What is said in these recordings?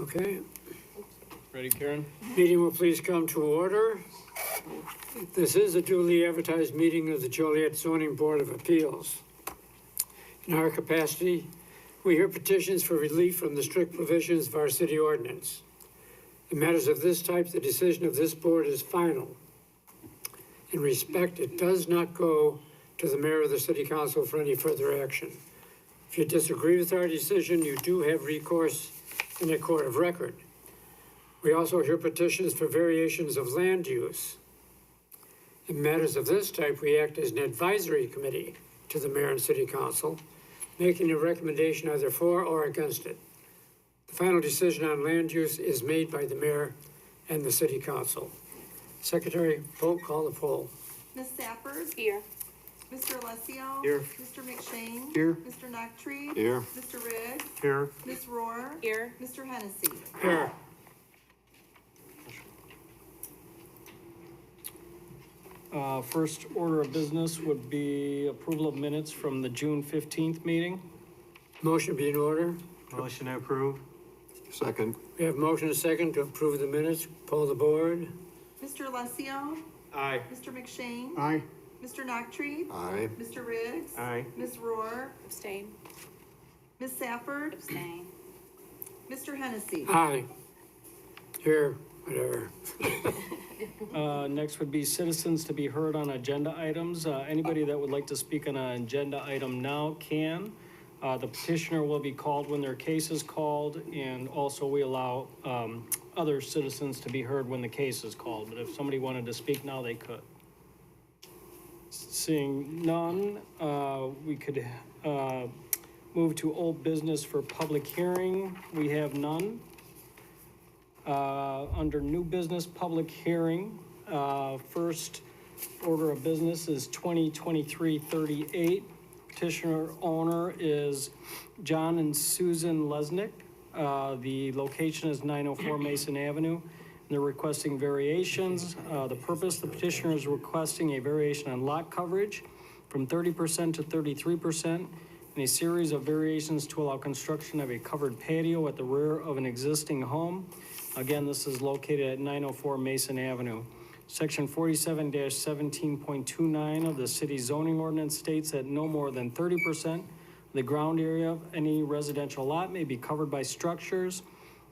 Okay, Ready, Karen? meeting will please come to order. This is a duly advertised meeting of the Joliet Zoning Board of Appeals. In our capacity, we hear petitions for relief from the strict provisions of our city ordinance. In matters of this type, the decision of this board is final. In respect, it does not go to the mayor or the city council for any further action. If you disagree with our decision, you do have recourse in a court of record. We also hear petitions for variations of land use. In matters of this type, we act as an advisory committee to the mayor and city council, making a recommendation either for or against it. The final decision on land use is made by the mayor and the city council. Secretary, call the poll. Ms. Sappert? Here. Mr. Alessio? Here. Mr. McShane? Here. Mr. Noctree? Here. Mr. Riggs? Here. Ms. Rohr? Here. Mr. Hennessy? Here. First order of business would be approval of minutes from the June 15th meeting. Motion be in order. Motion to approve. Second. We have motion and second to approve the minutes. Poll the board. Mr. Alessio? Aye. Mr. McShane? Aye. Mr. Noctree? Aye. Mr. Riggs? Aye. Ms. Rohr? Abstain. Ms. Sappert? Abstain. Mr. Hennessy? Aye. Here, whatever. Next would be citizens to be heard on agenda items. Anybody that would like to speak on an agenda item now can. The petitioner will be called when their case is called, and also we allow other citizens to be heard when the case is called. But if somebody wanted to speak now, they could. Seeing none, we could move to old business for public hearing. We have none. Under new business public hearing, first order of business is 2023-38. Petitioner owner is John and Susan Lesnick. The location is 904 Mason Avenue. They're requesting variations. The purpose, the petitioner is requesting a variation on lot coverage from 30% to 33%, and a series of variations to allow construction of a covered patio at the rear of an existing home. Again, this is located at 904 Mason Avenue. Section 47-17.29 of the city zoning ordinance states that no more than 30% of the ground area of any residential lot may be covered by structures.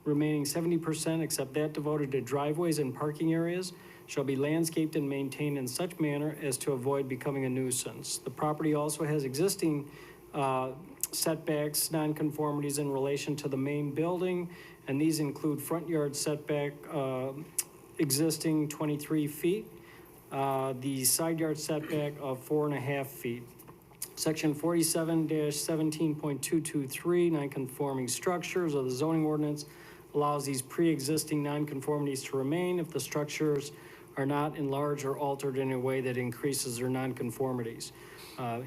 Remaining 70%, except that devoted to driveways and parking areas, shall be landscaped and maintained in such manner as to avoid becoming a nuisance. The property also has existing setbacks, nonconformities in relation to the main building, and these include front yard setback existing 23 feet, the side yard setback of 4.5 feet. Section 47-17.223, nonconforming structures of the zoning ordinance allows these pre-existing nonconformities to remain if the structures are not enlarged or altered in a way that increases their nonconformities.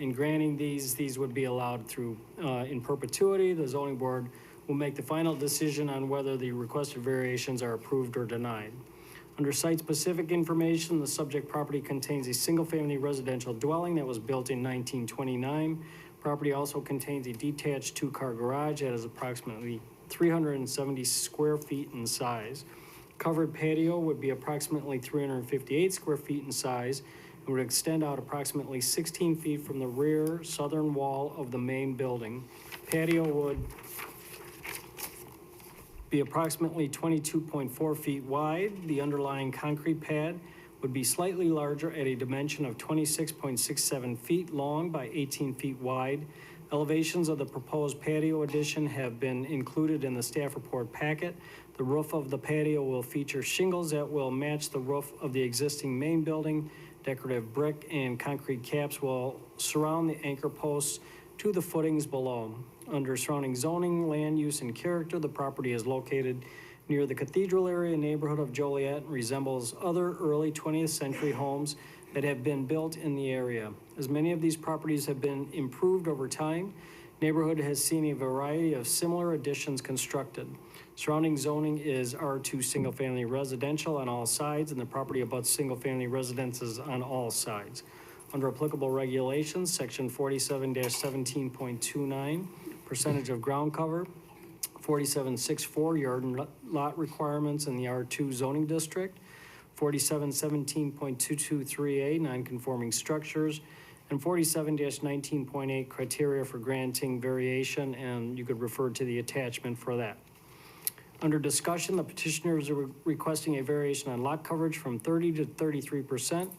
In granting these would be allowed through in perpetuity. The zoning board will make the final decision on whether the requested variations are approved or denied. Under site-specific information, the subject property contains a single-family residential dwelling that was built in 1929. Property also contains a detached two-car garage that is approximately 370 square feet in size. Covered patio would be approximately 358 square feet in size and would extend out approximately 16 feet from the rear southern wall of the main building. Patio would be approximately 22.4 feet wide. The underlying concrete pad would be slightly larger at a dimension of 26.67 feet long by 18 feet wide. Elevations of the proposed patio addition have been included in the staff report packet. The roof of the patio will feature shingles that will match the roof of the existing main building. Decorative brick and concrete caps will surround the anchor posts to the footings below. Under surrounding zoning, land use, and character, the property is located near the Cathedral area neighborhood of Joliet and resembles other early 20th century homes that have been built in the area. As many of these properties have been improved over time, neighborhood has seen a variety of similar additions constructed. Surrounding zoning is R2 single-family residential on all sides, and the property abuts single-family residences on all sides. Under applicable regulations, section 47-17.29, percentage of ground cover, 4764 yard and lot requirements in the R2 zoning district, 4717.223A non-conforming structures, and 47-19.8 criteria for granting variation, and you could refer to the attachment for that. Under discussion, the petitioners are requesting a variation on lot coverage from 30 to 33%, and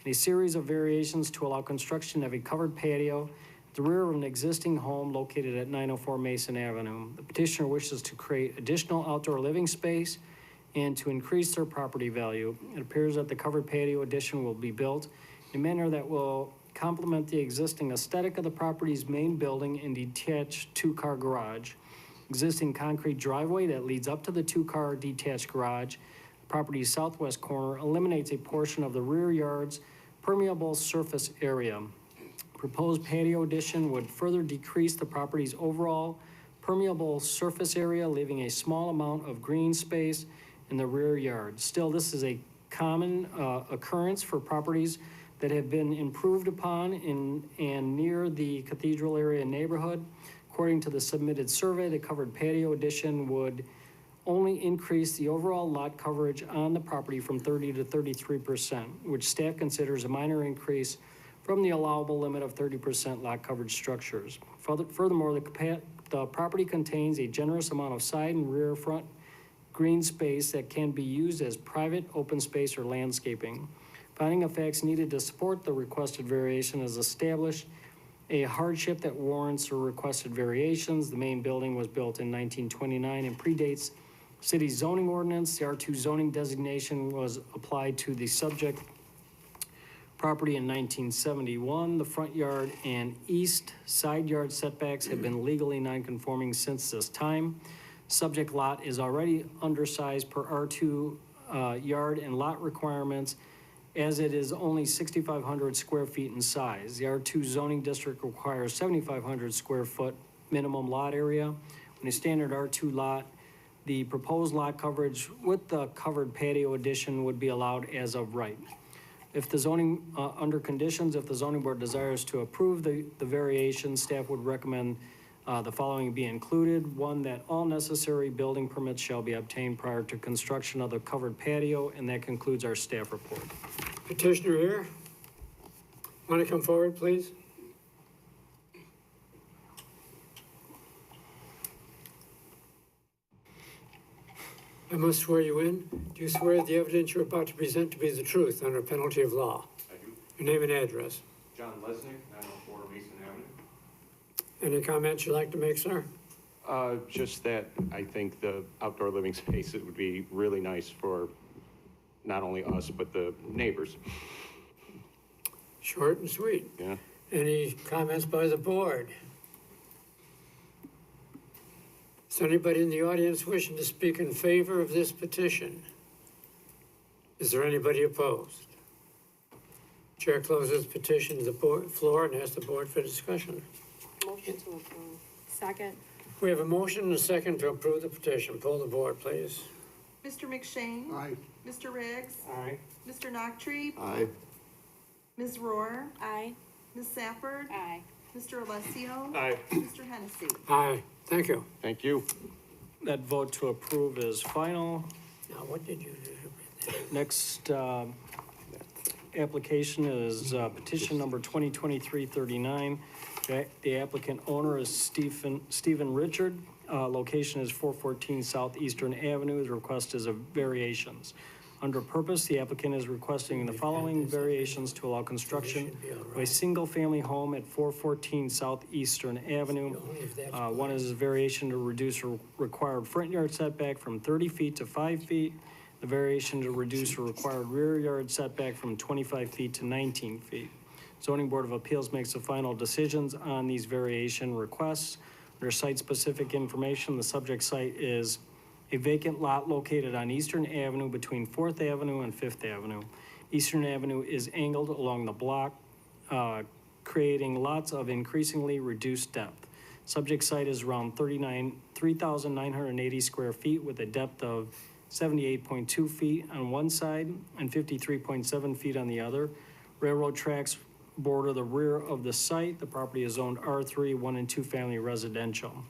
a series of variations to allow construction of a covered patio at the rear of an existing home located at 904 Mason Avenue. The petitioner wishes to create additional outdoor living space and to increase their property value. It appears that the covered patio addition will be built in a manner that will complement the existing aesthetic of the property's main building and detached two-car garage. Existing concrete driveway that leads up to the two-car detached garage, property's southwest corner, eliminates a portion of the rear yard's permeable surface area. Proposed patio addition would further decrease the property's overall permeable surface area, leaving a small amount of green space in the rear yard. Still, this is a common occurrence for properties that have been improved upon in and near the Cathedral area neighborhood. According to the submitted survey, the covered patio addition would only increase the overall lot coverage on the property from 30 to 33%, which staff considers a minor increase from the allowable limit of 30% lot coverage structures. Furthermore, the property contains a generous amount of side and rear front green space that can be used as private open space or landscaping. Finding of facts needed to support the requested variation is established a hardship that warrants the requested variations. The main building was built in 1929 and predates city zoning ordinance. The R2 zoning designation was applied to the subject property in 1971. The front yard and east side yard setbacks have been legally non-conforming since this time. Subject lot is already undersized per R2 yard and lot requirements, as it is only 6,500 square feet in size. The R2 zoning district requires 7,500 square foot minimum lot area. On a standard R2 lot, the proposed lot coverage with the covered patio addition would be allowed as of right. If the zoning, under conditions, if the zoning board desires to approve the variation, staff would recommend the following be included. One, that all necessary building permits shall be obtained prior to construction of the covered patio, and that concludes our staff report. Petitioner here. Want to come forward, please? I must swear you in. Do you swear the evidence you're about to present to be the truth under penalty of law? I do. Your name and address. John Lesnick, 904 Mason Avenue. Any comments you'd like to make, sir? Just that I think the outdoor living space, it would be really nice for not only us, but the neighbors. Short and sweet. Yeah. Any comments by the board? Is there anybody in the audience wishing to speak in favor of this petition? Is there anybody opposed? Chair closes petition to the floor and asks the board for discussion. Motion to approve. Second. We have a motion and a second to approve the petition. Poll the board, please. Mr. McShane? Aye. Mr. Riggs? Aye. Mr. Noctre? Aye. Ms. Rohr? Aye. Ms. Safford? Aye. Mr. Alessio? Aye. Mr. Hennessy? Aye. Thank you. Thank you. That vote to approve is final. Now, what did you do? Next application is petition number 2023-39. The applicant owner is Stephen Richard. Location is 414 Southeastern Avenue. His request is of variations. Under purpose, the applicant is requesting the following variations to allow construction of a single-family home at 414 Southeastern Avenue. One is a variation to reduce a required front yard setback from 30 feet to 5 feet. The variation to reduce a required rear yard setback from 25 feet to 19 feet. Zoning Board of Appeals makes the final decisions on these variation requests. Under site-specific information, the subject site is a vacant lot located on Eastern Avenue between 4th Avenue and 5th Avenue. Eastern Avenue is angled along the block, creating lots of increasingly reduced depth. Subject site is around 3,980 square feet with a depth of 78.2 feet on one side and 53.7 feet on the other. Railroad tracks border the rear of the site. The property is zoned R3, 1 and 2 family residential.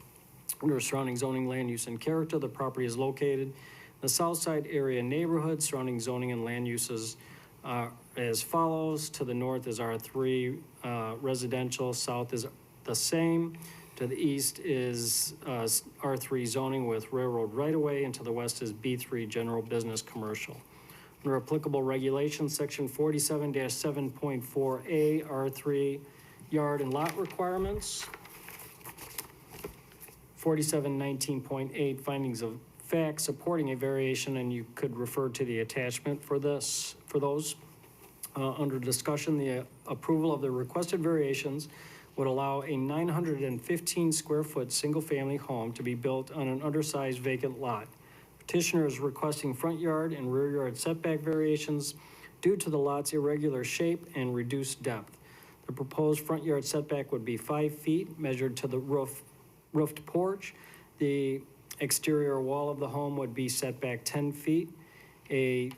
Under surrounding zoning, land use, and character, the property is located in the south side area neighborhood. Surrounding zoning and land uses as follows. To the north is R3 residential, south is the same. To the east is R3 zoning with railroad right-of-way, and to the west is B3 general business commercial. Under applicable regulations, section 47-7.4A, R3 yard and lot requirements. 4719.8, findings of fact supporting a variation, and you could refer to the attachment for those. Under discussion, the approval of the requested variations would allow a 915 square foot single-family home to be built on an undersized vacant lot. Petitioner is requesting front yard and rear yard setback variations due to the lot's irregular shape and reduced depth. The proposed front yard setback would be 5 feet measured to the roofed porch. The exterior wall of the home would be set back 10 feet. A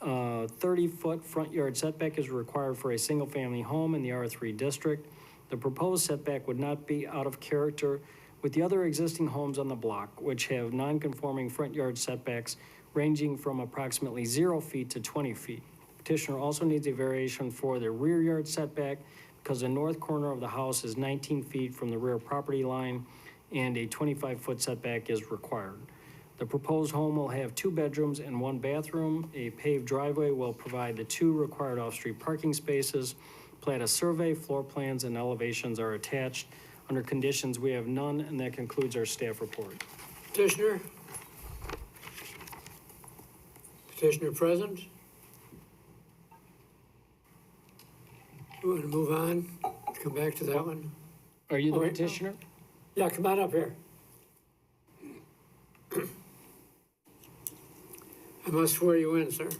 30-foot front yard setback is required for a single-family home in the R3 district. The proposed setback would not be out of character with the other existing homes on the block, which have non-conforming front yard setbacks ranging from approximately 0 feet to 20 feet. Petitioner also needs a variation for the rear yard setback because the north corner of the house is 19 feet from the rear property line and a 25-foot setback is required. The proposed home will have 2 bedrooms and 1 bathroom. A paved driveway will provide the 2 required off-street parking spaces. Plat a survey, floor plans, and elevations are attached. Under conditions, we have none, and that concludes our staff report. Petitioner? Petitioner present? You want to move on? Come back to that one? Are you the All right. petitioner? Yeah, come on up here. I must swear you in, sir. Do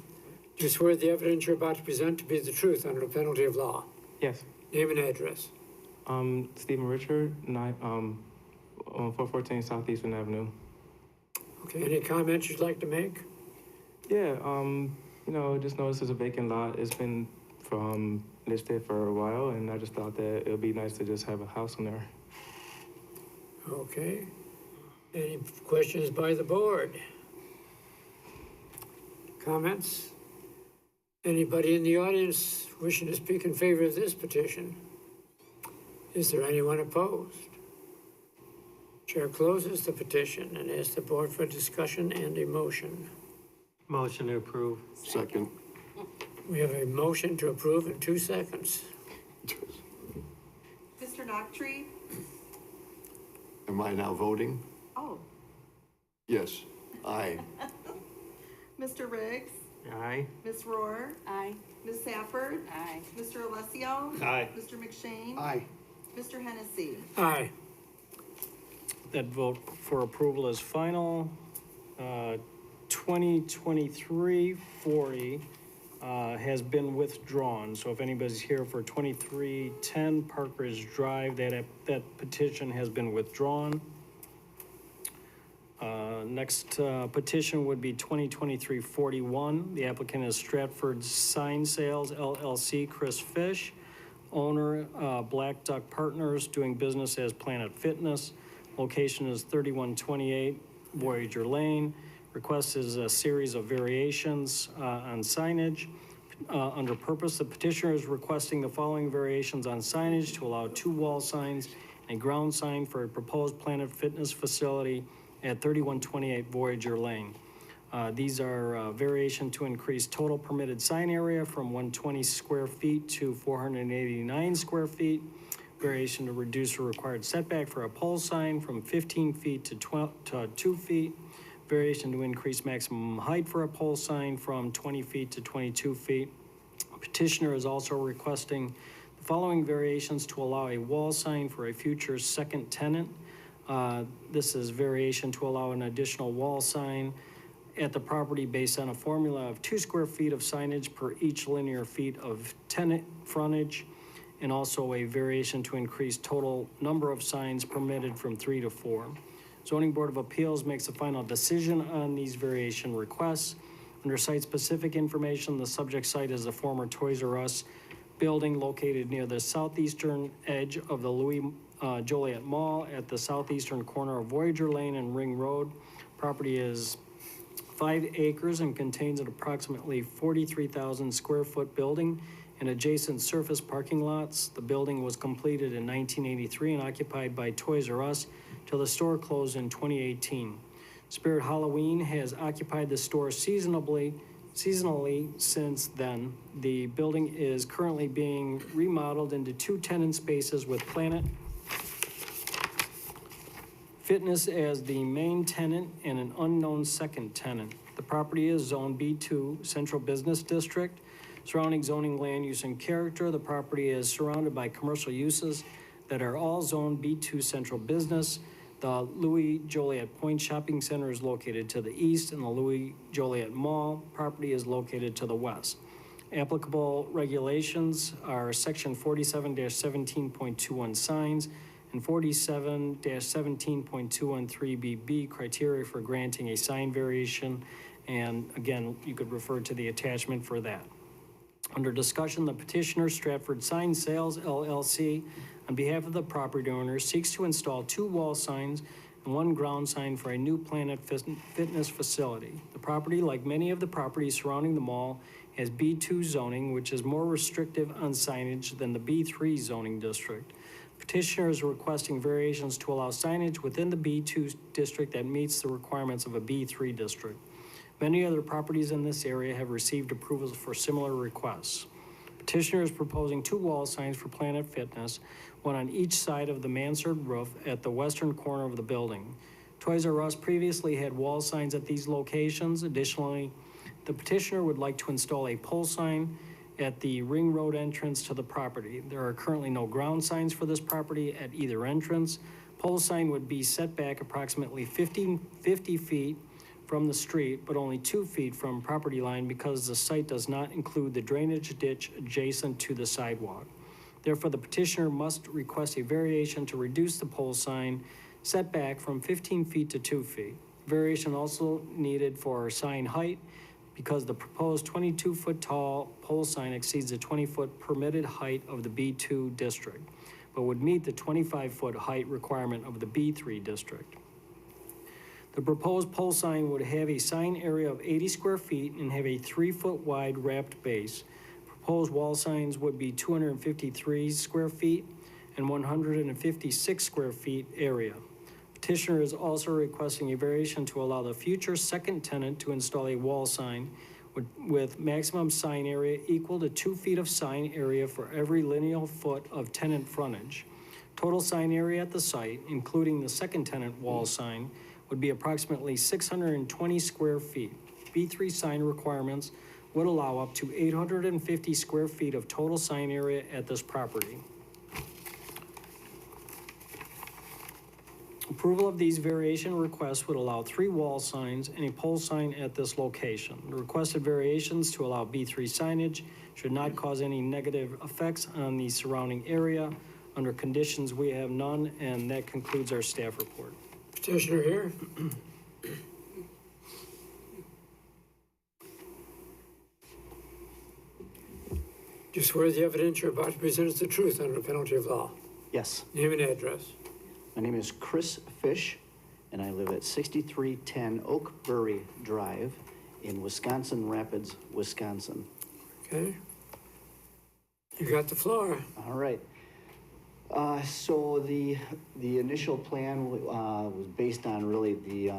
you swear the evidence you're about to present to be the truth under the penalty of law? Yes. Name and address. Stephen Richard, 414 Southeastern Avenue. Okay, any comments you'd like to make? Yeah, just noticed there's a vacant lot. It's been listed for a while, and I just thought that it would be nice to just have a house in there. Okay. Any questions by the board? Comments? Anybody in the audience wishing to speak in favor of this petition? Is there anyone opposed? Chair closes the petition and asks the board for discussion and a motion. Motion to approve. Second. We have a motion to approve in 2 seconds. Mr. Noctree? Am I now voting? Oh. Yes. Aye. Mr. Riggs? Aye. Ms. Rohr? Aye. Ms. Safford? Aye. Mr. Alessio? Aye. Mr. McShane? Aye. Mr. Hennessy? Aye. That vote for approval is final. 2023-40 has been withdrawn. So if anybody's here for 2310 Parkridge Drive, that petition has been withdrawn. Next petition would be 2023-41. The applicant is Stratford Sign Sales LLC, Chris Fish. Owner, Black Duck Partners, doing business as Planet Fitness. Location is 3128 Voyager Lane. Request is a series of variations on signage. Under purpose, the petitioner is requesting the following variations on signage to allow 2 wall signs and a ground sign for a proposed Planet Fitness facility at 3128 Voyager Lane. These are variation to increase total permitted sign area from 120 square feet to 489 square feet. Variation to reduce the required setback for a pole sign from 15 feet to 2 feet. Variation to increase maximum height for a pole sign from 20 feet to 22 feet. Petitioner is also requesting the following variations to allow a wall sign for a future second tenant. This is variation to allow an additional wall sign at the property based on a formula of 2 square feet of signage per each linear feet of tenant frontage, and also a variation to increase total number of signs permitted from 3 to 4. Zoning Board of Appeals makes a final decision on these variation requests. Under site-specific information, the subject site is the former Toys R Us building located near the southeastern edge of the Louis Joliet Mall at the southeastern corner of Voyager Lane and Ring Road. Property is 5 acres and contains an approximately 43,000 square foot building and adjacent surface parking lots. The building was completed in 1983 and occupied by Toys R Us till the store closed in 2018. Spirit Halloween has occupied the store seasonally since then. The building is currently being remodeled into 2 tenant spaces with Planet Fitness as the main tenant and an unknown second tenant. The property is Zone B2 Central Business District. Surrounding zoning, land use, and character, the property is surrounded by commercial uses that are all Zone B2 Central Business. The Louis Joliet Point Shopping Center is located to the east, and the Louis Joliet Mall property is located to the west. Applicable regulations are Section 47-17.21 signs and 47-17.213BB criteria for granting a sign variation. And again, you could refer to the attachment for that. Under discussion, the petitioner, Stratford Sign Sales LLC, on behalf of the property owner, seeks to install 2 wall signs and 1 ground sign for a new Planet Fitness facility. The property, like many of the properties surrounding the mall, has B2 zoning, which is more restrictive on signage than the B3 zoning district. Petitioner is requesting variations to allow signage within the B2 district that meets the requirements of a B3 district. Many other properties in this area have received approvals for similar requests. Petitioner is proposing 2 wall signs for Planet Fitness, 1 on each side of the mansard roof at the western corner of the building. Toys R Us previously had wall signs at these locations. Additionally, the petitioner would like to install a pole sign at the Ring Road entrance to the property. There are currently no ground signs for this property at either entrance. Pole sign would be set back approximately 50 feet from the street, but only 2 feet from property line because the site does not include the drainage ditch adjacent to the sidewalk. Therefore, the petitioner must request a variation to reduce the pole sign setback from 15 feet to 2 feet. Variation also needed for sign height because the proposed 22-foot tall pole sign exceeds the 20-foot permitted height of the B2 district, but would meet the 25-foot height requirement of the B3 district. The proposed pole sign would have a sign area of 80 square feet and have a 3-foot wide wrapped base. Proposed wall signs would be 253 square feet and 156 square feet area. Petitioner is also requesting a variation to allow the future second tenant to install a wall sign with maximum sign area equal to 2 feet of sign area for every lineal foot of tenant frontage. Total sign area at the site, including the second tenant wall sign, would be approximately 620 square feet. B3 sign requirements would allow up to 850 square feet of total sign area at this property. Approval of these variation requests would allow 3 wall signs and a pole sign at this location. The requested variations to allow B3 signage should not cause any negative effects on the surrounding area. Under conditions, we have none, and that concludes our staff report. Petitioner here. Do you swear the evidence you're about to present is the truth under the penalty of law? Yes, Name and address. my name is Chris Fish, and I live at 6310 Oakbury Drive in Wisconsin Rapids, Wisconsin. Okay. You got the floor. All right. So the initial plan was based on really the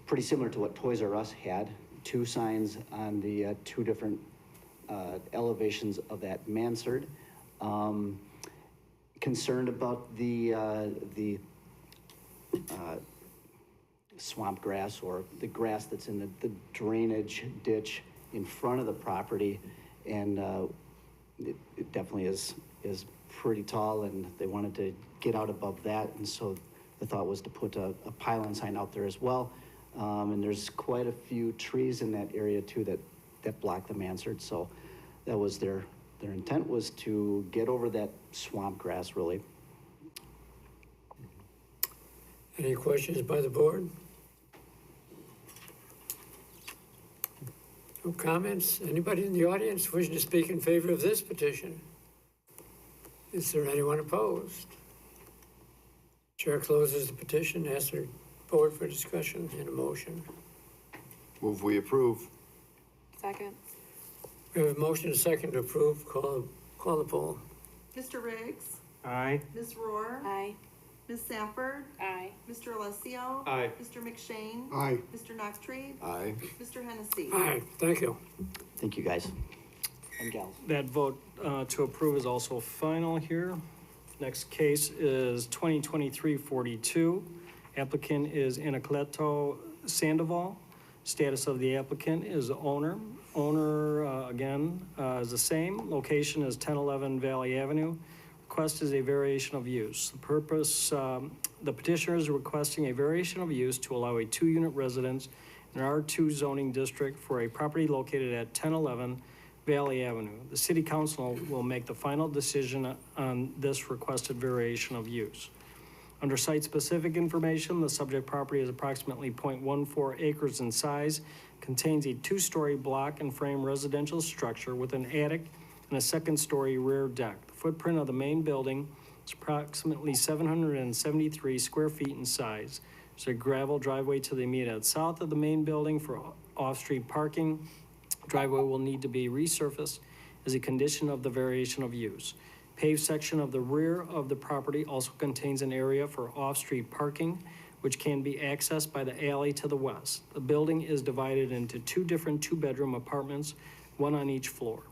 pretty similar to what Toys R Us had. 2 signs on the 2 different elevations of that mansard. Concerned about the swamp grass or the grass that's in the drainage ditch in front of the property, and it definitely is pretty tall, and they wanted to get out above that, and so the thought was to put a pylon sign out there as well. And there's quite a few trees in that area too that block the mansard, so that was their intent, was to get over that swamp grass, really. Any questions by the board? No comments? Anybody in the audience wishing to speak in favor of this petition? Is there anyone opposed? Chair closes the petition, asks the board for discussion and a motion. Move we approve. Second. We have a motion and a second to approve. Call the poll. Mr. Riggs? Aye. Ms. Rohr? Aye. Ms. Sanford? Aye. Mr. Alessio? Aye. Mr. McShane? Aye. Mr. Noctre? Aye. Mr. Hennessy? Aye, thank you. Thank you, guys and gals. That vote to approve is also final here. Next case is 2023-42. Applicant is Anacleto Sandoval. Status of the applicant is owner. Owner, again, is the same. Location is 1011 Valley Avenue. Request is a variation of use. The purpose, the petitioner is requesting a variation of use to allow a two-unit residence in an R2 zoning district for a property located at 1011 Valley Avenue. The city council will make the final decision on this requested variation of use. Under site-specific information, the subject property is approximately 0.14 acres in size, contains a two-story block and frame residential structure with an attic and a second-story rear deck. The footprint of the main building is approximately 773 square feet in size. There's a gravel driveway to the immediate south of the main building for off-street parking. Driveway will need to be resurfaced as a condition of the variation of use. Paved section of the rear of the property also contains an area for off-street parking, which can be accessed by the alley to the west. The building is divided into two different two-bedroom apartments, one on each floor.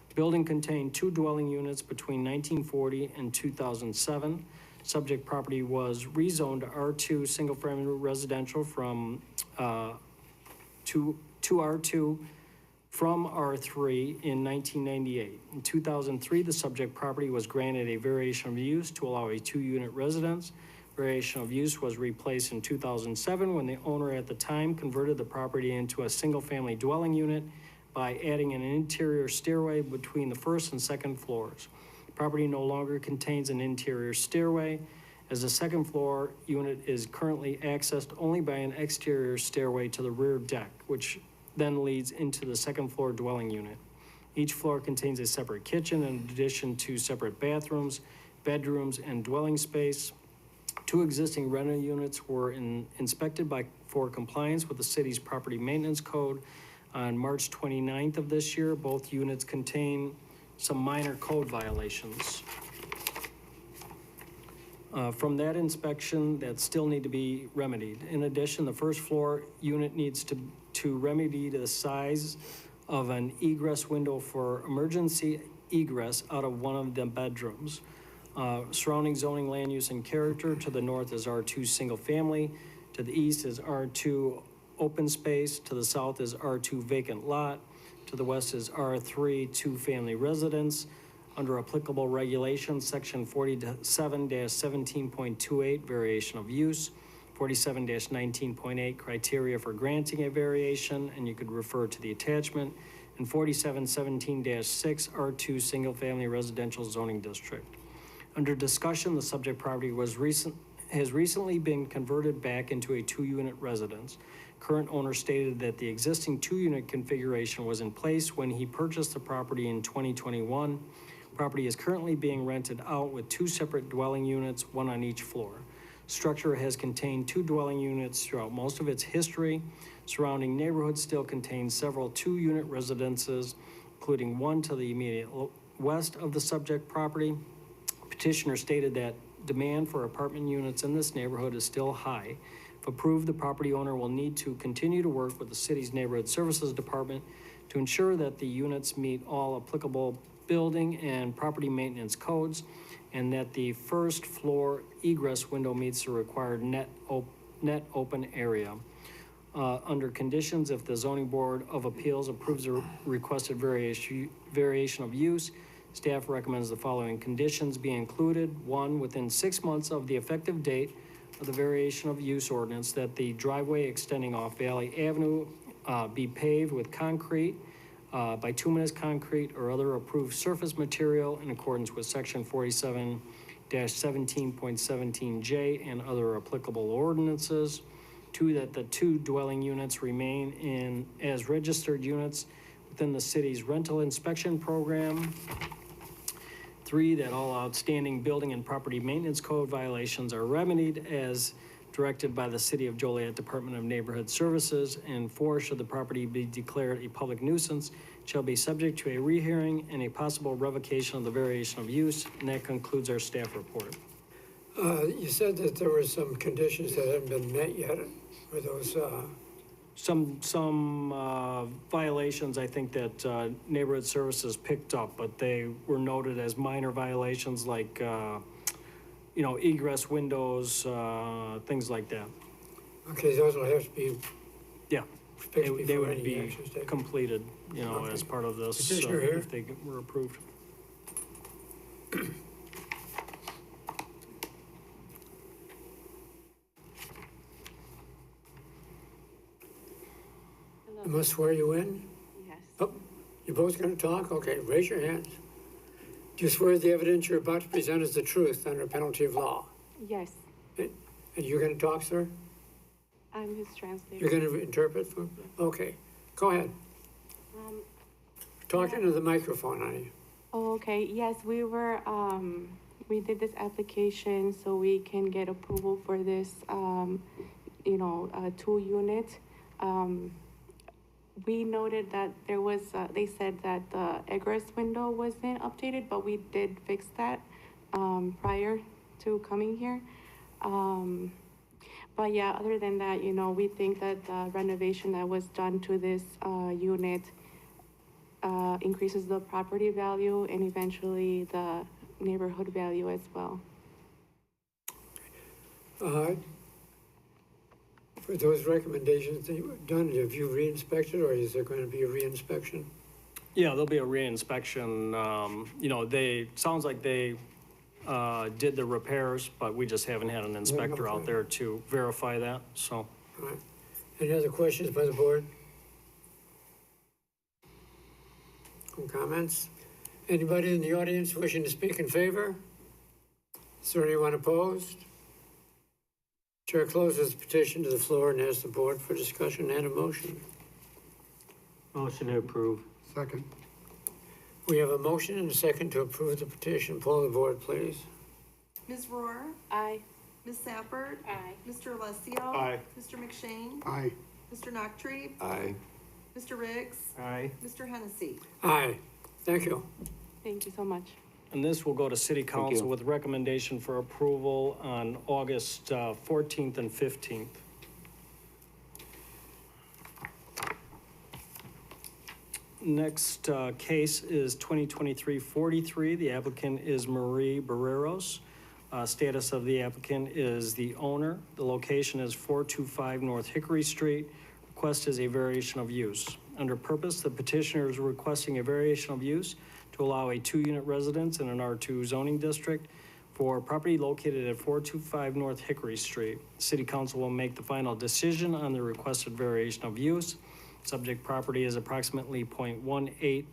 The building contained two dwelling units between 1940 and 2007. Subject property was rezoned to R2 single-family residential from to R2 from R3 in 1998. In 2003, the subject property was granted a variation of use to allow a two-unit residence. Variation of use was replaced in 2007 when the owner at the time converted the property into a single-family dwelling unit by adding an interior stairway between the first and second floors. The property no longer contains an interior stairway, as the second floor unit is currently accessed only by an exterior stairway to the rear deck, which then leads into the second floor dwelling unit. Each floor contains a separate kitchen in addition to separate bathrooms, bedrooms, and dwelling space. Two existing rental units were inspected for compliance with the city's property maintenance code on March 29th of this year. Both units contain some minor code violations. From that inspection, that still need to be remedied. In addition, the first floor unit needs to remedy the size of an egress window for emergency egress out of one of the bedrooms. Surrounding zoning, land use, and character, to the north is R2 single family, to the east is R2 open space, to the south is R2 vacant lot, to the west is R3 two-family residence. Under applicable regulations, section 47-17.28, variation of use, 47-19.8, criteria for granting a variation, and you could refer to the attachment, and 47-17-6, R2 single-family residential zoning district. Under discussion, the subject property has recently been converted back into a two-unit residence. Current owner stated that the existing two-unit configuration was in place when he purchased the property in 2021. Property is currently being rented out with two separate dwelling units, one on each floor. Structure has contained two dwelling units throughout most of its history. Surrounding neighborhood still contains several two-unit residences, including one to the immediate west of the subject property. Petitioner stated that demand for apartment units in this neighborhood is still high. If approved, the property owner will need to continue to work with the city's neighborhood services department to ensure that the units meet all applicable building and property maintenance codes, and that the first floor egress window meets the required net open area. Under conditions, if the zoning board of appeals approves the requested variation of use, staff recommends the following conditions be included. 1, within 6 months of the effective date of the variation of use ordinance, that the driveway extending off Valley Avenue be paved with concrete, bituminous concrete or other approved surface material in accordance with section 47-17.17J and other applicable ordinances. 2, that the two dwelling units remain as registered units within the city's rental inspection program. 3, that all outstanding building and property maintenance code violations are remedied as directed by the City of Joliet Department of Neighborhood Services. And 4, should the property be declared a public nuisance, shall be subject to a rehearing and a possible revocation of the variation of use. And that concludes our staff report. You said that there were some conditions that hadn't been met yet. Were those, Some violations, I think that Neighborhood Services picked up, but they were noted as minor violations like, egress windows, things like that. okay, those will have to be Yeah, fixed they before would any be action is taken? completed, Okay. as part of this, Petitioner here? if they were approved. I must swear you in? Yes. Oh, you're both gonna talk? Okay, raise your hands. Do you swear the evidence you're about to present is the truth under penalty of law? Yes, And you're gonna talk, sir? I'm his translator. You're gonna interpret for, okay, go ahead. Talk into the microphone, honey. Oh, okay. Yes, we did this application so we can get approval for this, 2-unit. We noted that there was, they said that the egress window wasn't updated, but we did fix that, prior to coming here. But yeah, other than that, we think that the renovation that was done to this, unit, increases the property value and eventually the neighborhood value as well. For those recommendations that you have done, have you re-inspected or is there going to be a re-inspection? Yeah, there'll be a re-inspection. Sounds like they did the repairs, but we just haven't had an inspector out there to verify that, so. All right. Any other questions by the board? Or comments? Anybody in the audience wishing to speak in favor? Is there anyone opposed? Chair closes the petition to the floor and asks the board for discussion and a motion. Motion to approve. Second. We have a motion and a second to approve the petition. Poll the board, please. Ms. Rohr? Aye. Ms. Sappert? Aye. Mr. Alessio? Aye. Mr. McShane? Aye. Mr. Noctree? Aye. Mr. Riggs? Aye. Mr. Hennessy? Aye. Thank you. Thank you so much. And this will go to City Council with recommendation for approval on August 14th and 15th. Next case is 2023-43. The applicant is Marie Barreros. Status of the applicant is the owner. The location is 425 North Hickory Street. Request is a variation of use. Under purpose, the petitioner is requesting a variation of use to allow a 2-unit residence in an R2 zoning district for property located at 425 North Hickory Street. City Council will make the final decision on the requested variation of use. Subject property is approximately 0.18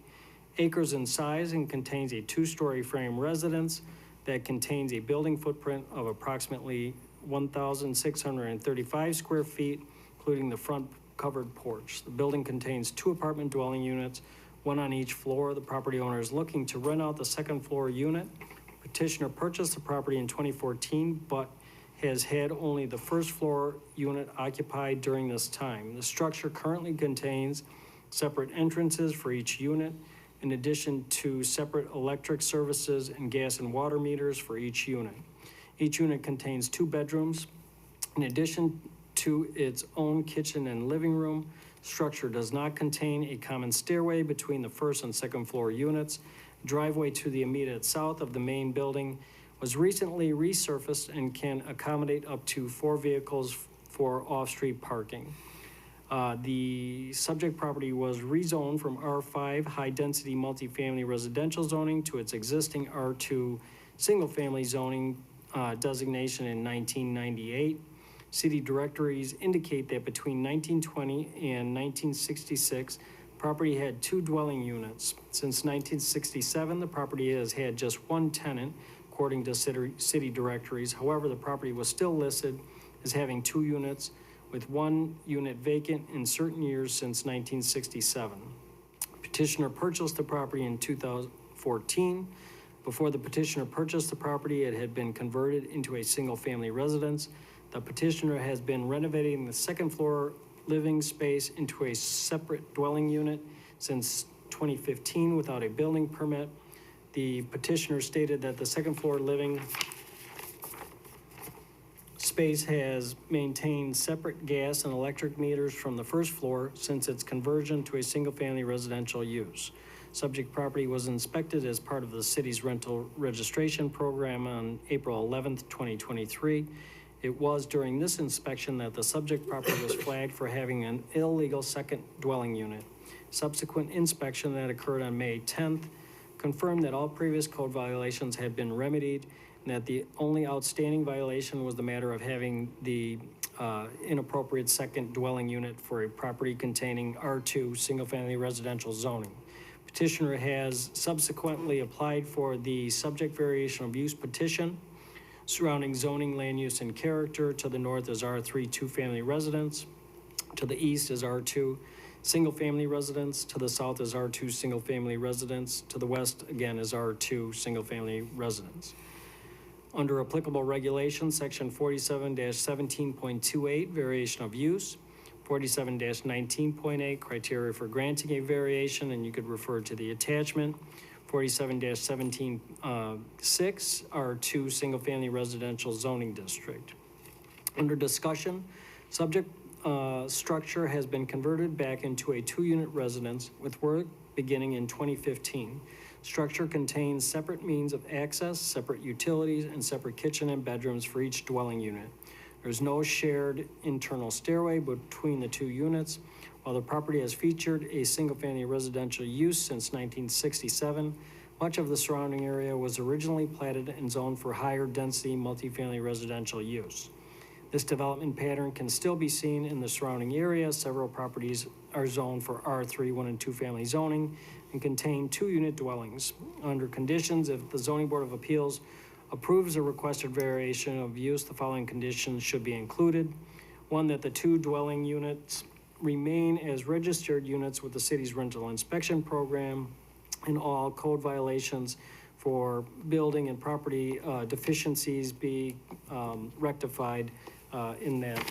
acres in size and contains a 2-story frame residence that contains a building footprint of approximately 1,635 square feet, including the front covered porch. The building contains 2 apartment dwelling units, 1 on each floor. The property owner is looking to rent out the second floor unit. Petitioner purchased the property in 2014, but has had only the first floor unit occupied during this time. The structure currently contains separate entrances for each unit, in addition to separate electric services and gas and water meters for each unit. Each unit contains 2 bedrooms. In addition to its own kitchen and living room, structure does not contain a common stairway between the first and second floor units. Driveway to the immediate south of the main building was recently resurfaced and can accommodate up to 4 vehicles for off-street parking. The subject property was rezoned from R5 high-density multifamily residential zoning to its existing R2 single-family zoning designation in 1998. City directories indicate that between 1920 and 1966, property had 2 dwelling units. Since 1967, the property has had just 1 tenant, according to city directories. However, the property was still listed as having 2 units, with 1 unit vacant in certain years since 1967. Petitioner purchased the property in 2014. Before the petitioner purchased the property, it had been converted into a single-family residence. The petitioner has been renovating the second floor living space into a separate dwelling unit since 2015 without a building permit. The petitioner stated that the second floor living space has maintained separate gas and electric meters from the first floor since its conversion to a single-family residential use. Subject property was inspected as part of the city's rental registration program on April 11th, 2023. It was during this inspection that the subject property was flagged for having an illegal second dwelling unit. Subsequent inspection that occurred on May 10th confirmed that all previous code violations had been remedied and that the only outstanding violation was the matter of having the inappropriate second dwelling unit for a property containing R2 single-family residential zoning. Petitioner has subsequently applied for the subject variation of use petition surrounding zoning, land use, and character. To the north is R3 two-family residence. To the east is R2 single-family residence. To the south is R2 single-family residence. To the west, again, is R2 single-family residence. Under applicable regulations, section 47-17.28, variation of use, 47-19.8, criteria for granting a variation, and you could refer to the attachment, 47-17.6, R2 single-family residential zoning district. Under discussion, subject structure has been converted back into a two-unit residence with work beginning in 2015. Structure contains separate means of access, separate utilities, and separate kitchen and bedrooms for each dwelling unit. There's no shared internal stairway between the two units. While the property has featured a single-family residential use since 1967, much of the surrounding area was originally platted and zoned for higher density multifamily residential use. This development pattern can still be seen in the surrounding area. Several properties are zoned for R3 1 and 2 family zoning and contain two-unit dwellings. Under conditions, if the Zoning Board of Appeals approves a requested variation of use, the following conditions should be included. One, that the two dwelling units remain as registered units with the city's rental inspection program, and all code violations for building and property deficiencies be rectified in that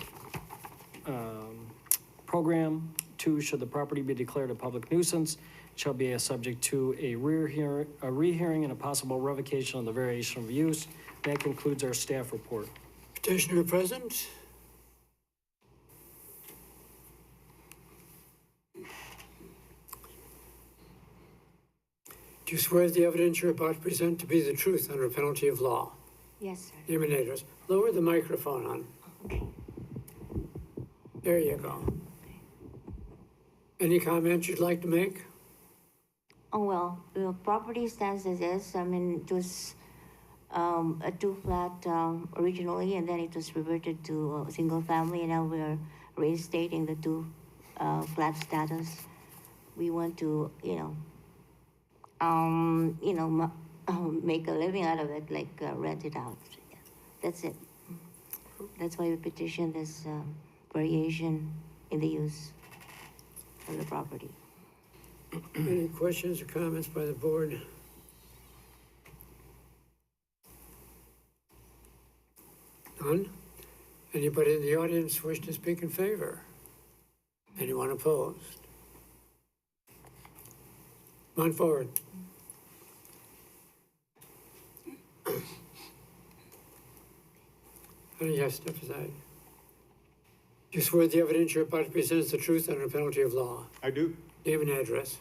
program. Two, should the property be declared a public nuisance, it shall be subject to a rehearing and a possible revocation of the variation of use. That concludes our staff report. Petitioner present? Do you swear the evidence you're about to present to be the truth under penalty of law? Yes, sir. Name and address. Lower the microphone on. Okay. There you go. Any comments you'd like to make? Oh, well, the property stands as is. I mean, it was a two-flat originally, and then it was reverted to a single family, and now we're reinstating the two-flat status. We want to, make a living out of it, like rent it out. Yeah. That's it. That's why we petitioned this variation in the use of the property. Any questions or comments by the board? None? Anybody in the audience wish to speak in favor? Anyone opposed? Come on forward. Yes, step aside. Do you swear the evidence you're about to present is the truth under penalty of law? I do. Name and address.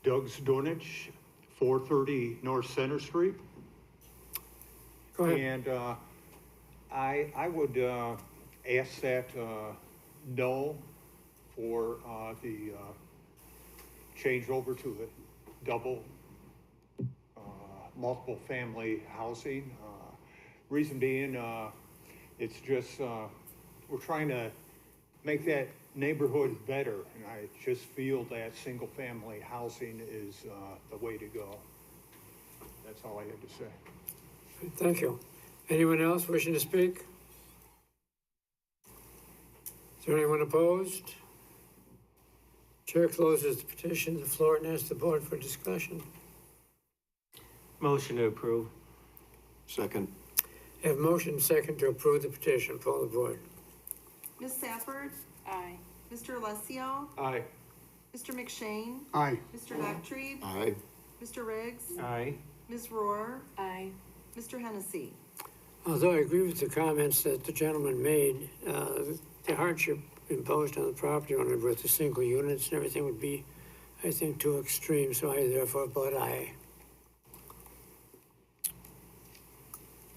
Doug's Dornich, 430 North Center Street. Go ahead. And I would ask that no for the change over to the double multiple family housing. Reason being, it's just, we're trying to make that neighborhood better, and I just feel that single family housing is the way to go. That's all I had to say. Thank you. Anyone else wishing to speak? Is there anyone opposed? Chair closes the petition to the floor and asks the board for discussion. Motion to approve. Second. Have motion second to approve the petition. Poll the board. Ms. Safford? Aye. Mr. Alessio? Aye. Mr. McShane? Aye. Mr. Noctre? Aye. Mr. Riggs? Aye. Ms. Rohr? Aye. Mr. Hennessy? Although I agree with the comments that the gentleman made, the hardship imposed on the property owner with the single units and everything would be, I think, too extreme, so I therefore vote aye.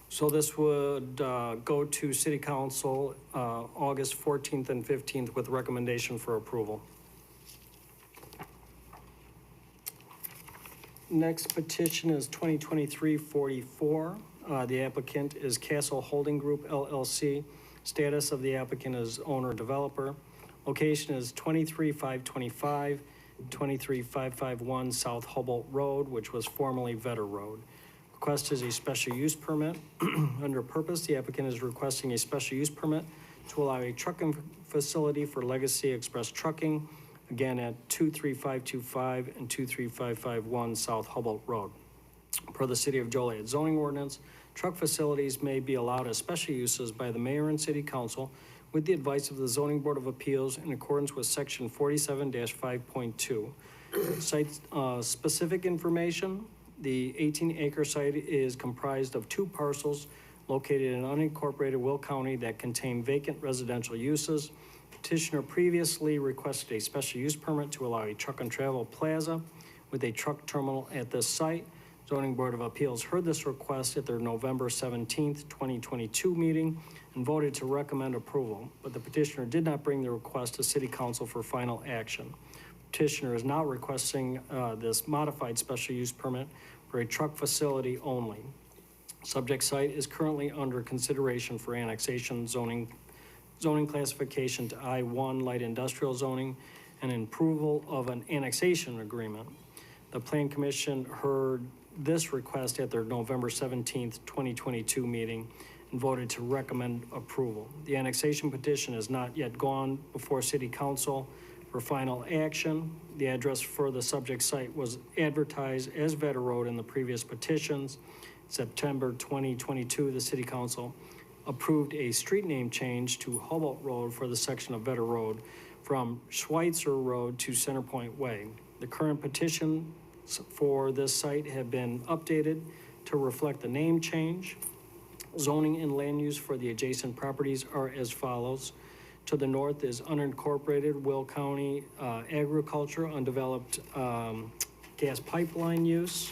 So this would go to City Council August 14th and 15th with recommendation for approval. Next petition is 2023-44. The applicant is Castle Holding Group LLC. Status of the applicant is owner-developer. Location is 23525, 23551 South Humboldt Road, which was formerly Vetter Road. Request is a special use permit. Under purpose, the applicant is requesting a special use permit to allow a trucking facility for Legacy Express Trucking, again at 23525 and 23551 South Humboldt Road. Per the City of Joliet zoning ordinance, truck facilities may be allowed as special uses by the mayor and city council with the advice of the Zoning Board of Appeals in accordance with section 47-5.2. Site specific information. The 18-acre site is comprised of 2 parcels located in unincorporated Will County that contain vacant residential uses. Petitioner previously requested a special use permit to allow a truck and travel plaza with a truck terminal at this site. Zoning Board of Appeals heard this request at their November 17th, 2022 meeting and voted to recommend approval, but the petitioner did not bring the request to City Council for final action. Petitioner is now requesting this modified special use permit for a truck facility only. Subject site is currently under consideration for annexation zoning classification to I-1 light industrial zoning and approval of an annexation agreement. The Plan Commission heard this request at their November 17th, 2022 meeting and voted to recommend approval. The annexation petition has not yet gone before City Council for final action. The address for the subject site was advertised as Vetter Road in the previous petitions. September 2022, the City Council approved a street name change to Humboldt Road for the section of Vetter Road from Schweitzer Road to Centerpoint Way. The current petition for this site have been updated to reflect the name change. Zoning and land use for the adjacent properties are as follows. To the north is unincorporated Will County agriculture, undeveloped gas pipeline use.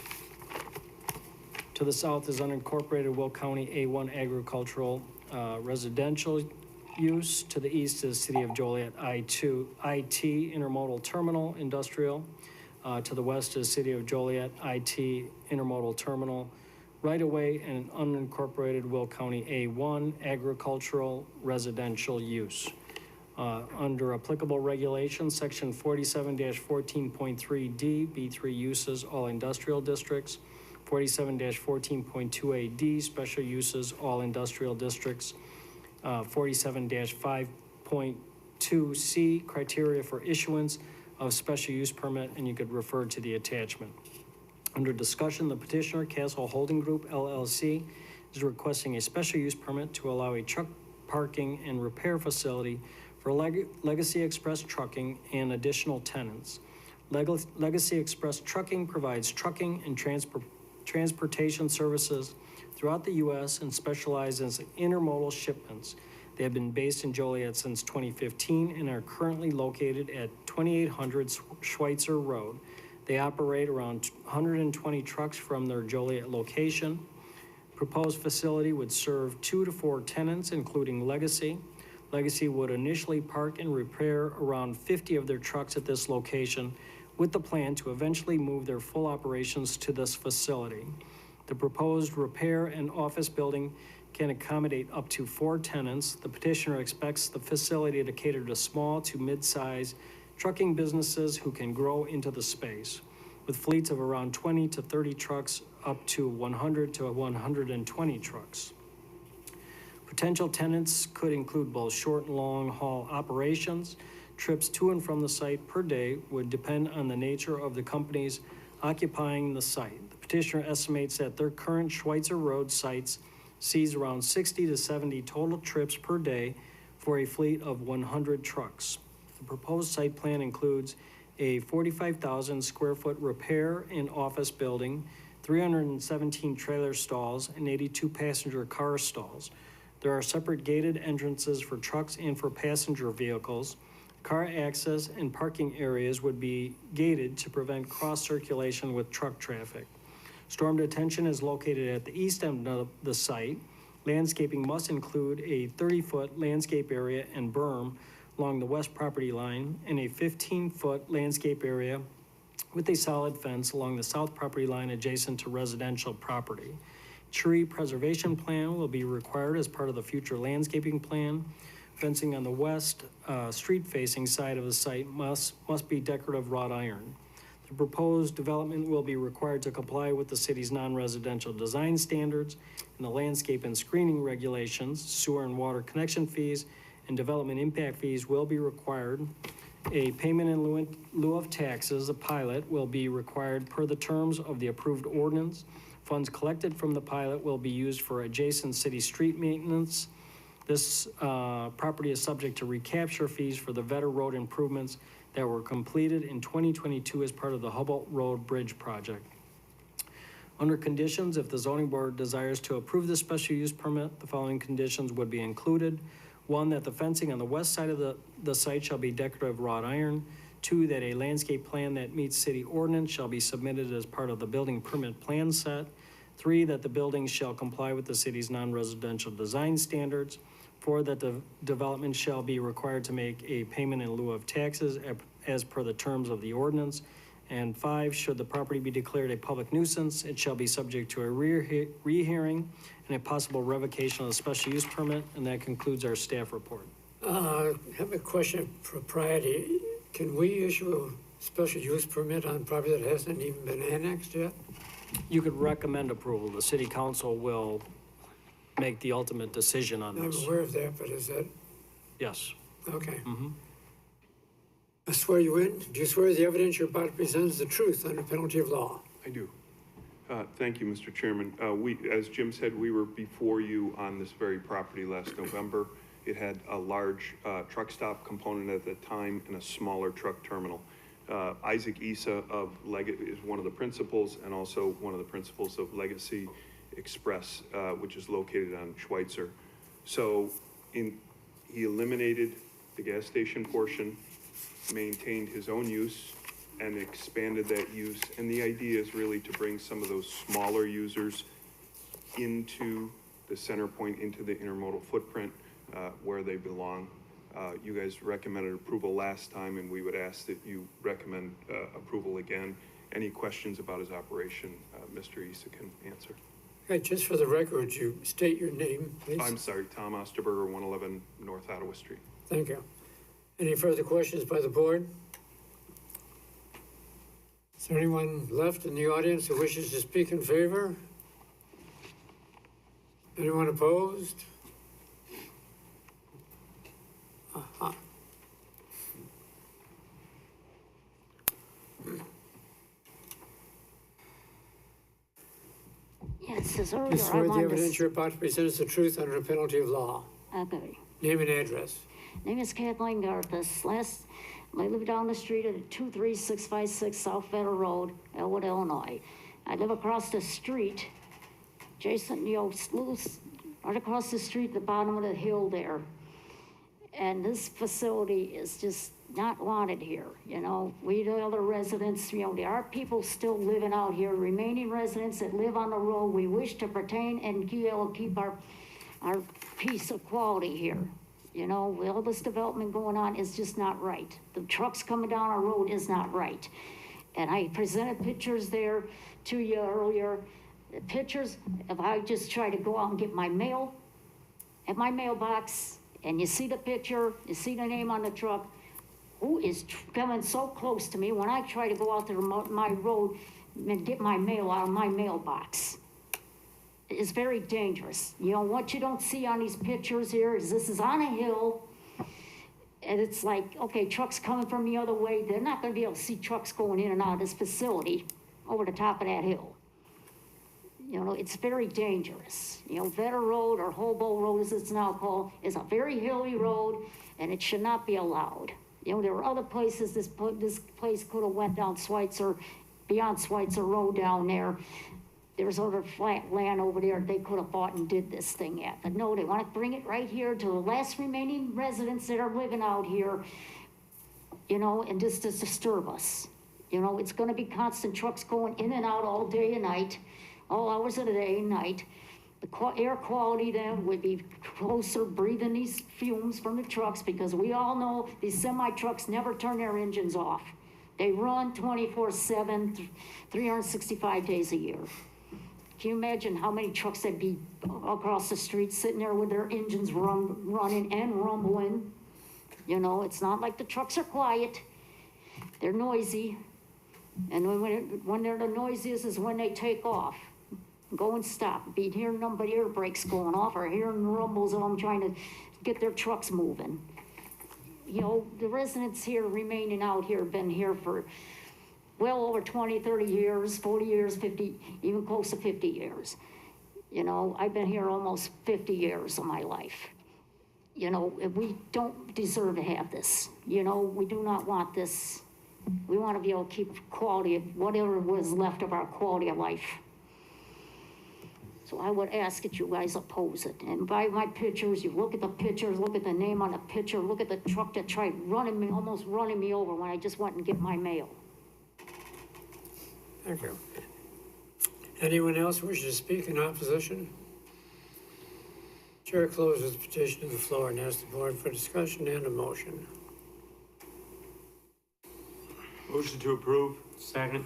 To the south is unincorporated Will County A1 agricultural residential use. To the east is City of Joliet I2 IT intermodal terminal industrial. To the west is City of Joliet IT intermodal terminal right-of-way and unincorporated Will County A1 agricultural residential use. Under applicable regulations, section 47-14.3D, B3 uses, all industrial districts, 47-14.2AD, special uses, all industrial districts, 47-5.2C, criteria for issuance of special use permit, and you could refer to the attachment. Under discussion, the petitioner, Castle Holding Group LLC, is requesting a special use permit to allow a truck parking and repair facility for Legacy Express Trucking and additional tenants. Legacy Express Trucking provides trucking and transportation services throughout the U.S. and specializes in intermodal shipments. They have been based in Joliet since 2015 and are currently located at 2800 Schweitzer Road. They operate around 120 trucks from their Joliet location. Proposed facility would serve 2 to 4 tenants, including Legacy. Legacy would initially park and repair around 50 of their trucks at this location with the plan to eventually move their full operations to this facility. The proposed repair and office building can accommodate up to 4 tenants. The petitioner expects the facility to cater to small to mid-size trucking businesses who can grow into the space, with fleets of around 20 to 30 trucks up to 100 to 120 trucks. Potential tenants could include both short and long haul operations. Trips to and from the site per day would depend on the nature of the company's occupying the site. The petitioner estimates that their current Schweitzer Road sites sees around 60 to 70 total trips per day for a fleet of 100 trucks. The proposed site plan includes a 45,000 square foot repair and office building, 317 trailer stalls, and 82 passenger car stalls. There are separate gated entrances for trucks and for passenger vehicles. Car access and parking areas would be gated to prevent cross-circulation with truck traffic. Storm detention is located at the east end of the site. Landscaping must include a 30-foot landscape area and berm along the west property line and a 15-foot landscape area with a solid fence along the south property line adjacent to residential property. Tree preservation plan will be required as part of the future landscaping plan. Fencing on the west street-facing side of the site must be decorative wrought iron. The proposed development will be required to comply with the city's non-residential design standards and the landscape and screening regulations. Sewer and water connection fees and development impact fees will be required. A payment in lieu of taxes, a pilot, will be required per the terms of the approved ordinance. Funds collected from the pilot will be used for adjacent city street maintenance. This property is subject to recapture fees for the Vetter Road improvements that were completed in 2022 as part of the Hubble Road Bridge project. Under conditions, if the zoning board desires to approve the special use permit, the following conditions would be included. 1, that the fencing on the west side of the site shall be decorative wrought iron. 2, that a landscape plan that meets city ordinance shall be submitted as part of the building permit plan set. 3, that the building shall comply with the city's non-residential design standards. 4, that the development shall be required to make a payment in lieu of taxes as per the terms of the ordinance. And 5, should the property be declared a public nuisance, it shall be subject to a rehearing and a possible revocation of the special use permit. And that concludes our staff report. I have a question of propriety. Can we issue a special use permit on property that hasn't even been annexed yet? You could recommend approval. The city council will make the ultimate decision on I'm this. aware of that, but is that, Yes. okay. Mm-hmm. I swear you in. Do you swear the evidence you're about to present is the truth under penalty of law? I do. Thank you, Mr. Chairman. As Jim said, we were before you on this very property last November. It had a large truck stop component at the time and a smaller truck terminal. Isaac Issa of is one of the principals and also one of the principals of Legacy Express, which is located on Schweitzer. So he eliminated the gas station portion, maintained his own use, and expanded that use. And the idea is really to bring some of those smaller users into the center point, into the intermodal footprint where they belong. You guys recommended approval last time, and we would ask that you recommend approval again. Any questions about his operation, Mr. Issa can answer. Okay, just for the record, you state your name, please. I'm sorry, Tom Osterberger, 111 North Ottawa Street. Thank you. Any further questions by the board? Is there anyone left in the audience who wishes to speak in favor? Anyone opposed? Aha. Yes, as You earlier I swear the wanted evidence to. you're about to present is the truth under the penalty of law. Okay. Name and address. Name is Kathleen Garthis. I live down the street at 23656 South Federal Road, Elwood, Illinois. I live across the street, Jason, right across the street at the bottom of the hill there. And this facility is just not wanted here. We, the other residents, there are people still living out here, remaining residents that live on the road. We wish to pertain and keep our piece of quality here. With all this development going on, is just not right. The trucks coming down our road is not right. And I presented pictures there to you earlier. The pictures, if I just try to go out and get my mail at my mailbox, and you see the picture, you see the name on the truck, who is coming so close to me when I try to go out there my road and get my mail out of my mailbox. It's very dangerous. What you don't see on these pictures here is this is on a hill, and it's like, okay, trucks coming from the other way, they're not gonna be able to see trucks going in and out of this facility, over the top of that hill. You know, it's very dangerous. You know, Vetter Road, or Hobo Road as it's now called, is a very hilly road, and it should not be allowed. You know, there were other places this place could have went down Schweitzer, beyond Schweitzer Road down there. There's other flat land over there they could have bought and did this thing at. But no, they want to bring it right here to the last remaining residents that are living out here, you know, and just to disturb us. You know, it's gonna be constant trucks going in and out all day and night, all hours of the day and night. The air quality then would be closer, breathing these fumes from the trucks, because we all know these semi-trucks never turn their engines off. They run 24/7, 365 days a year. Can you imagine how many trucks that'd be across the street sitting there with their engines running and rumbling? You know, it's not like the trucks are quiet. They're noisy. And when they're the noisiest is when they take off. Go and stop. Be hearing nobody air brakes going off, or hearing rumbles of them trying to get their trucks moving. You know, the residents here remaining out here have been here for well over 20, 30 years, 40 years, 50, even close to 50 years. You know, I've been here almost 50 years of my life. You know, we don't deserve to have this. You know, we do not want this. We want to be able to keep quality of whatever was left of our quality of life. So I would ask that you guys oppose it. And by my pictures, you look at the pictures, look at the name on the picture, look at the truck that tried almost running me over when I just went and get my mail. Thank you. Anyone else wish to speak in opposition? Chair closes the petition to the floor and asks the board for discussion and a motion. Motion to approve. Second.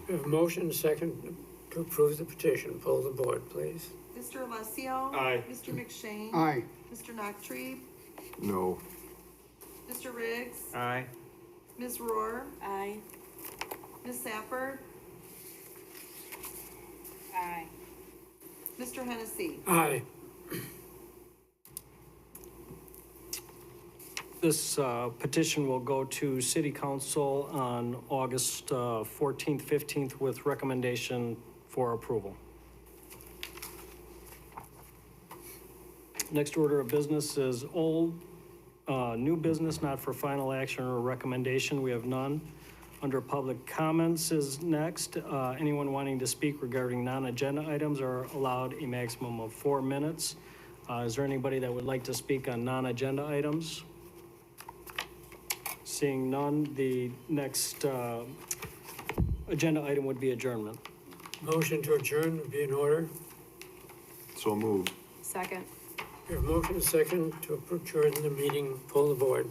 We have a motion, second, to approve the petition. Poll the board, please. Mr. Alessio. Aye. Mr. McShane. Aye. Mr. Noctree. No. Mr. Riggs. Aye. Ms. Rohr. Aye. Ms. Safford. Aye. Mr. Hennessy. Aye. This petition will go to City Council on August 14th, 15th with recommendation for approval. Next order of business is new business, not for final action or recommendation. We have none. Under public comments is next. Anyone wanting to speak regarding non-agenda items are allowed a maximum of 4 minutes. Is there anybody that would like to speak on non-agenda items? Seeing none, the next agenda item would be adjournment. Motion to adjourn would be in order. So moved. Second. We have a motion, second, to adjourn the meeting. Poll the board.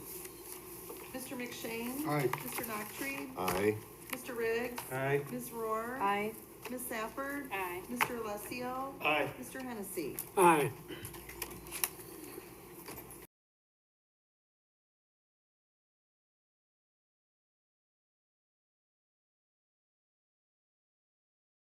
Mr. McShane. Aye. Mr. Noctree. Aye. Mr. Riggs. Aye. Ms. Rohr. Aye. Ms. Safford. Aye. Mr. Alessio. Aye. Mr. Hennessy. Aye.